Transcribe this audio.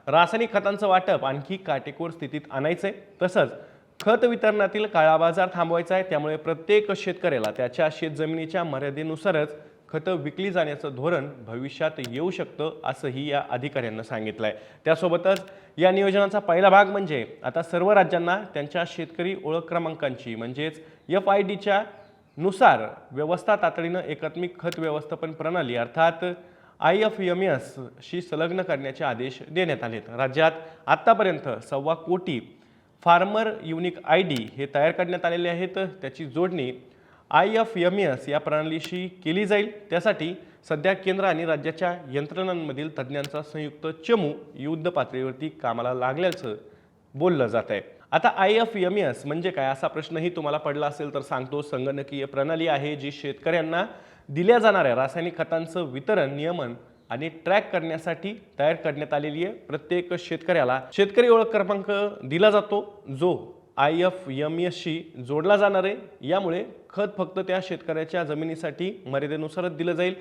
रासायनिक खतांचं वाटप आणखी काटेकोर स्थितीत आणायचंय, तसंच खत वितरणातील काळाबाजार थांबवायचा आहे। त्यामुळे प्रत्येक शेतकऱ्याला त्याच्या शेतजमिनीच्या मर्यादेनुसारच खतं विकली जाण्याचं धोरण भविष्यात येऊ शकतं, असंही या अधिकाऱ्यांना सांगितलंय। त्यासोबतच या नियोजनाचा पहिला भाग म्हणजे आता सर्व राज्यांना त्यांच्या शेतकरी ओळख क्रमांकांची म्हणजेच FIDच्या नुसार व्यवस्था तातडीनं एकात्मिक खत व्यवस्थापन प्रणाली अर्थात IFMS शी संलग्न करण्याचे आदेश देण्यात आलेत। राज्यात आतापर्यंत 1.25 कोटी फार्मर युनिक ID हे तयार करण्यात आलेले आहेत। त्याची जोडणी IFMS या प्रणालीशी केली जाईल। त्यासाठी सध्या केंद्र आणि राज्याच्या यंत्रणांमधील तज्ज्ञांचा संयुक्त चमू युद्ध पातळीवरती कामाला लागल्याचं बोललं जात आहे। आता IFMS म्हणजे काय असा प्रश्नही तुम्हाला पडला असेल तर सांगतो। संगणकीय प्रणाली आहे जी शेतकऱ्यांना दिल्या जाणाऱ्या रासायनिक खतांचं वितरण, नियमन आणि ट्रॅक करण्यासाठी तयार करण्यात आलेली आहे। प्रत्येक शेतकऱ्याला शेतकरी ओळख क्रमांक दिला जातो जो IFMS शी जोडला जाणार आहे। यामुळे खत फक्त त्या शेतकऱ्याच्या जमिनीसाठी मर्यादेनुसारच दिलं जाईल।